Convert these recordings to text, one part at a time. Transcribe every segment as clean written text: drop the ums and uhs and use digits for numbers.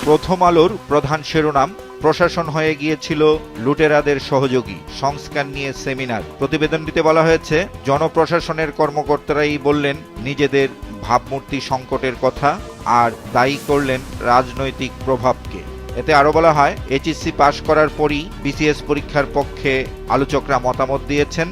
প্রথম আলোর প্রধান শিরোনাম, প্রশাসন হয়ে গিয়েছিল লুটেরাদের সহযোগী, সংস্কার নিয়ে সেমিনার। প্রতিবেদনটিতে বলা হয়েছে, জনপ্রশাসনের কর্মকর্তারাই বললেন নিজেদের ভাবমূর্তি সংকটের কথা আর দায়ী করলেন রাজনৈতিক প্রভাবকে। এতে আরো বলা হয়, এইচএসসি পাশ করার পরই বিসিএস পরীক্ষার পক্ষে আলোচকরা মতামত দিয়েছেন,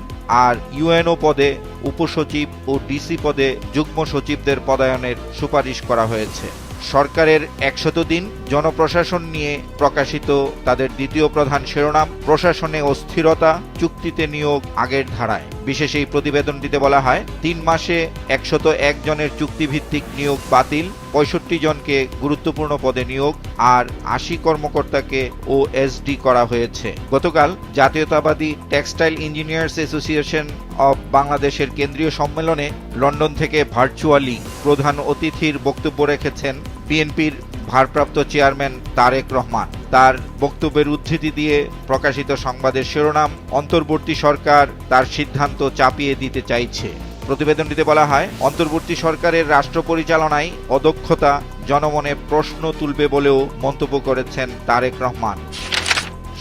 আর ইউএনও পদে উপসচিব ও ডিসি পদে যুগ্ম সচিবদের পদায়নের সুপারিশ করা হয়েছে। সরকারের ১০০ দিন জনপ্রশাসন নিয়ে প্রকাশিত তাদের দ্বিতীয় প্রধান শিরোনাম, প্রশাসনে অস্থিরতা, চুক্তিতে নিয়োগ আগের ধারায়। বিশেষ এই প্রতিবেদনটিতে বলা হয়, ৩ মাসে ১০১ জনের চুক্তিভিত্তিক নিয়োগ বাতিল, ৬৫ জনকে গুরুত্বপূর্ণ পদে নিয়োগ আর ৮০ কর্মকর্তাকে ওএসডি করা হয়েছে। গতকাল জাতীয়তাবাদী টেক্সটাইল ইঞ্জিনিয়ার্স অ্যাসোসিয়েশন অব বাংলাদেশের কেন্দ্রীয় সম্মেলনে লন্ডন থেকে ভার্চুয়ালি প্রধান অতিথির বক্তব্য রেখেছেন বিএনপির ভারপ্রাপ্ত চেয়ারম্যান তারেক রহমান। তার বক্তব্যের উদ্ধৃতি দিয়ে প্রকাশিত সংবাদের শিরোনাম, অন্তর্বর্তী সরকার তার সিদ্ধান্ত চাপিয়ে দিতে চাইছে। প্রতিবেদনটিতে বলা হয়, অন্তর্বর্তী সরকারের রাষ্ট্র পরিচালনায় অদক্ষতা জনমনে প্রশ্ন তুলবে বলেও মন্তব্য করেছেন তারেক রহমান।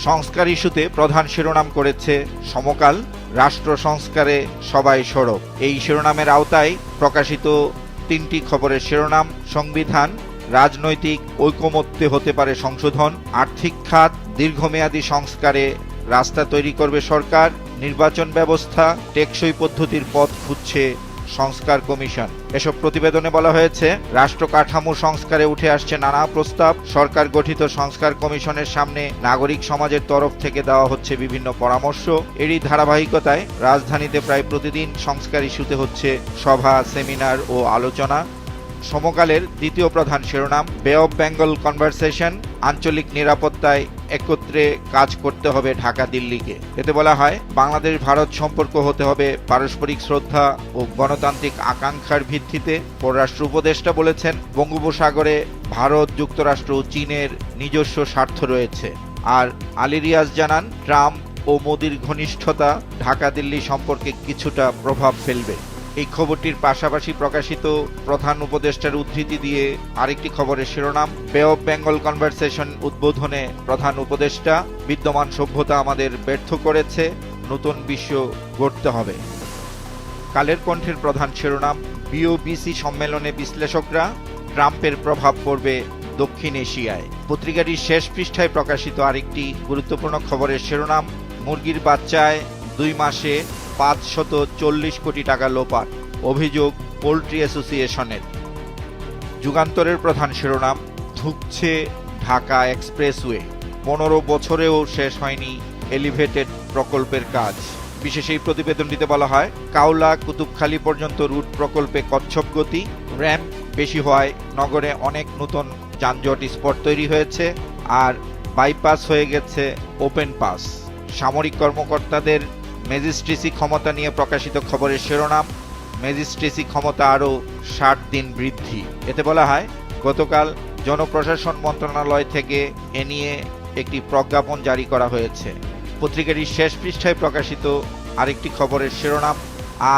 সংস্কার ইস্যুতে প্রধান শিরোনাম করেছে সমকাল, রাষ্ট্র সংস্কারে সবাই সরব। এই শিরোনামের আওতায় প্রকাশিত ৩টি খবরের শিরোনাম, সংবিধান, রাজনৈতিক ঐকমত্যে হতে পারে সংশোধন, আর্থিক খাত, দীর্ঘমেয়াদী সংস্কারে রাস্তা তৈরি করবে সরকার, নির্বাচন ব্যবস্থা, টেকসই পদ্ধতির পথ খুঁজছে সংস্কার কমিশন। এসব প্রতিবেদনে বলা হয়েছে, রাষ্ট্র কাঠামো সংস্কারে উঠে আসছে নানা প্রস্তাব। সরকার গঠিত সংস্কার কমিশনের সামনে নাগরিক সমাজের তরফ থেকে দেওয়া হচ্ছে বিভিন্ন পরামর্শ। এরই ধারাবাহিকতায় রাজধানীতে প্রায় প্রতিদিন সংস্কার ইস্যুতে হচ্ছে সভা, সেমিনার ও আলোচনা। সমকালের দ্বিতীয় প্রধান শিরোনাম, বে অব বেঙ্গল কনভারসেশন, আঞ্চলিক নিরাপত্তায় একত্রে কাজ করতে হবে ঢাকা দিল্লিকে। এতে বলা হয়, বাংলাদেশ ভারত সম্পর্ক হতে হবে পারস্পরিক শ্রদ্ধা ও গণতান্ত্রিক আকাঙ্ক্ষার ভিত্তিতে। পররাষ্ট্র উপদেষ্টা বলেছেন, বঙ্গোপসাগরে ভারত, যুক্তরাষ্ট্র ও চীনের নিজস্ব স্বার্থ রয়েছে। আর আলী রিয়াজ জানান, ট্রাম্প ও মোদির ঘনিষ্ঠতা ঢাকা দিল্লি সম্পর্কে কিছুটা প্রভাব ফেলবে। এই খবরটির পাশাপাশি প্রকাশিত প্রধান উপদেষ্টার উদ্ধৃতি দিয়ে আরেকটি খবরের শিরোনাম, বে অব বেঙ্গল কনভারসেশন উদ্বোধনে প্রধান উপদেষ্টা, বিদ্যমান সভ্যতা আমাদের ব্যর্থ করেছে, নতুন বিশ্ব গড়তে হবে। কালের কণ্ঠের প্রধান শিরোনাম, বিওবিসি সম্মেলনে বিশ্লেষকরা, ট্রাম্পের প্রভাব পড়বে দক্ষিণ এশিয়ায়। পত্রিকাটির শেষ পৃষ্ঠায় প্রকাশিত আরেকটি গুরুত্বপূর্ণ খবরের শিরোনাম, মুরগির বাচ্চায় ২ মাসে ৫৪০ কোটি টাকা লোপাট, অভিযোগ পোল্ট্রি অ্যাসোসিয়েশনের। যুগান্তরের প্রধান শিরোনাম, ধুঁকছে ঢাকা এক্সপ্রেসওয়ে, ১৫ বছরেও শেষ হয়নি এলিভেটেড প্রকল্পের কাজ। বিশেষ এই প্রতিবেদনটিতে বলা হয়, কাওলা কুতুবখালী পর্যন্ত রুট প্রকল্পে কচ্ছপ গতি, র্যাম্প বেশি হওয়ায় নগরে অনেক নতুন যানজট স্পট তৈরি হয়েছে, আর বাইপাস হয়ে গেছে ওপেন পাস। সামরিক কর্মকর্তাদের ম্যাজিস্ট্রেসি ক্ষমতা নিয়ে প্রকাশিত খবরের শিরোনাম, ম্যাজিস্ট্রেসি ক্ষমতা আরও ৬০ দিন বৃদ্ধি। এতে বলা হয়, গতকাল জনপ্রশাসন মন্ত্রণালয় থেকে এ নিয়ে একটি প্রজ্ঞাপন জারি করা হয়েছে। পত্রিকাটির শেষ পৃষ্ঠায় প্রকাশিত আরেকটি খবরের শিরোনাম,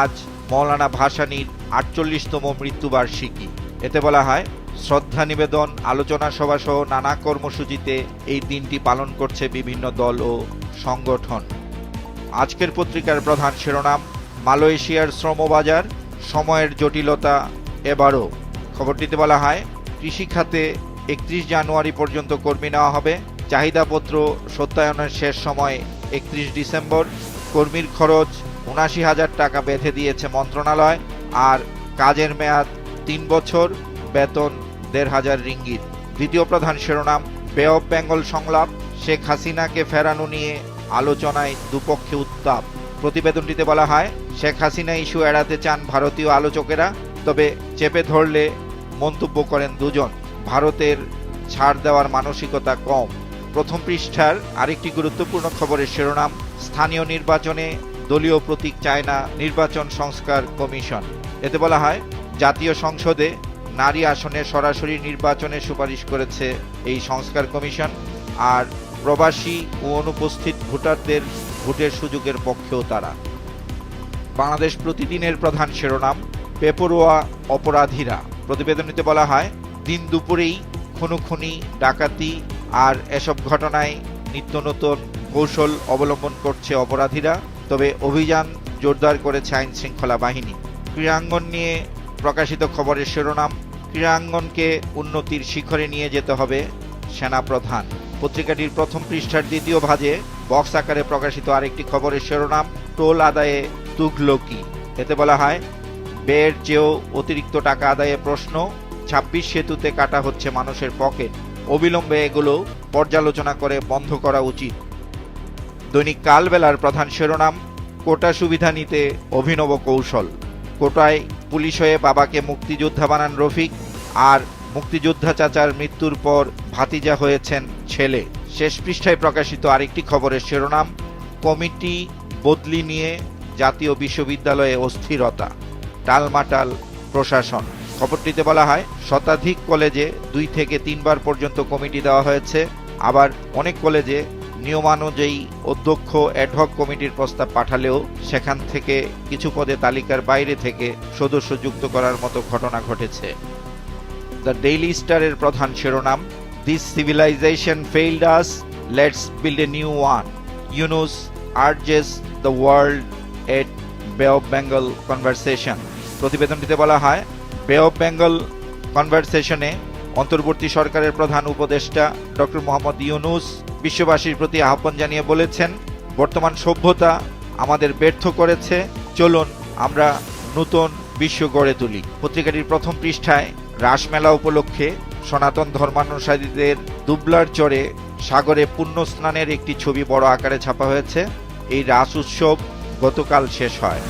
আজ মৌলানা ভাসানীর ৪৮তম মৃত্যুবার্ষিকী। এতে বলা হয়, শ্রদ্ধা নিবেদন, আলোচনা সভা সহ নানা কর্মসূচিতে এই দিনটি পালন করছে বিভিন্ন দল ও সংগঠন। আজকের পত্রিকার প্রধান শিরোনাম, মালয়েশিয়ার শ্রমবাজার, সময়ের জটিলতা এবারও। খবরটিতে বলা হয়, কৃষিখাতে ৩১ জানুয়ারি পর্যন্ত কর্মী নেওয়া হবে, চাহিদাপত্র সত্যায়নের শেষ সময় ৩১ ডিসেম্বর, কর্মীর খরচ ৭৯,০০০ টাকা বেঁধে দিয়েছে মন্ত্রণালয়, আর কাজের মেয়াদ ৩ বছর, বেতন ১৫০০ রিঙ্গিত। দ্বিতীয় প্রধান শিরোনাম, বে অব বেঙ্গল সংলাপ, শেখ হাসিনাকে ফেরানো নিয়ে আলোচনায় দুপক্ষে উত্তাপ। প্রতিবেদনটিতে বলা হয়, শেখ হাসিনা ইস্যু এড়াতে চান ভারতীয় আলোচকেরা, তবে চেপে ধরলে মন্তব্য করেন দুজন, ভারতের ছাড় দেওয়ার মানসিকতা কম। প্রথম পৃষ্ঠার আরেকটি গুরুত্বপূর্ণ খবরের শিরোনাম, স্থানীয় নির্বাচনে দলীয় প্রতীক চায় না নির্বাচন সংস্কার কমিশন। এতে বলা হয়, জাতীয় সংসদে নারী আসনে সরাসরি নির্বাচনের সুপারিশ করেছে এই সংস্কার কমিশন, আর প্রবাসী ও অনুপস্থিত ভোটারদের ভোটের সুযোগের পক্ষেও তারা। বাংলাদেশ প্রতিদিনের প্রধান শিরোনাম, বেপরোয়া অপরাধীরা। প্রতিবেদনটিতে বলা হয়, দিন দুপুরেই খুনোখুনি, ডাকাতি আর এসব ঘটনায় নিত্য নতুন কৌশল অবলম্বন করছে অপরাধীরা। তবে অভিযান জোরদার করেছে আইন শৃঙ্খলা বাহিনী। ক্রীড়াঙ্গন নিয়ে প্রকাশিত খবরের শিরোনাম, ক্রীড়াঙ্গনকে উন্নতির শিখরে নিয়ে যেতে হবে সেনাপ্রধান। পত্রিকাটির প্রথম পৃষ্ঠার দ্বিতীয় ভাঁজে বক্স আকারে প্রকাশিত আরেকটি খবরের শিরোনাম, টোল আদায়ে তুঘলকি। এতে বলা হয়, ব্যয়ের চেয়েও অতিরিক্ত টাকা আদায়ে প্রশ্ন, ২৬ সেতুতে কাটা হচ্ছে মানুষের পকেট, অবিলম্বে এগুলো পর্যালোচনা করে বন্ধ করা উচিত। দৈনিক কালবেলার প্রধান শিরোনাম, কোটা সুবিধা নিতে অভিনব কৌশল। কোটায় পুলিশ হয়ে বাবাকে মুক্তিযোদ্ধা বানান রফিক, আর মুক্তিযোদ্ধা চাচার মৃত্যুর পর ভাতিজা হয়েছেন ছেলে। শেষ পৃষ্ঠায় প্রকাশিত আরেকটি খবরের শিরোনাম, কমিটি বদলি নিয়ে জাতীয় বিশ্ববিদ্যালয়ে অস্থিরতা, টালমাটাল প্রশাসন। খবরটিতে বলা হয়, শতাধিক কলেজে 2 থেকে 3 বার পর্যন্ত কমিটি দেওয়া হয়েছে। আবার অনেক কলেজে নিয়মানুযায়ী অধ্যক্ষ অ্যাডহক কমিটির প্রস্তাব পাঠালেও সেখান থেকে কিছু পদে তালিকার বাইরে থেকে সদস্য যুক্ত করার মতো ঘটনা ঘটেছে। দ্য ডেইলি স্টারের প্রধান শিরোনাম, this civilisation failed us, let's build a new one, Yunus urges the world at bay of Bengal conversation. প্রতিবেদনটিতে বলা হয়, বে অফ বেঙ্গল কনভারসেশনে অন্তর্বর্তী সরকারের প্রধান উপদেষ্টা ডক্টর মোহাম্মদ ইউনুস বিশ্ববাসীর প্রতি আহ্বান জানিয়ে বলেছেন, বর্তমান সভ্যতা আমাদের ব্যর্থ করেছে, চলুন আমরা নতুন বিশ্ব গড়ে তুলি। পত্রিকাটির প্রথম পৃষ্ঠায় রাসমেলা উপলক্ষে সনাতন ধর্মানুসারীদের দুবলার চরে সাগরে পুণ্য স্নানের একটি ছবি বড় আকারে ছাপা হয়েছে। এই রাস উৎসব গতকাল শেষ হয়।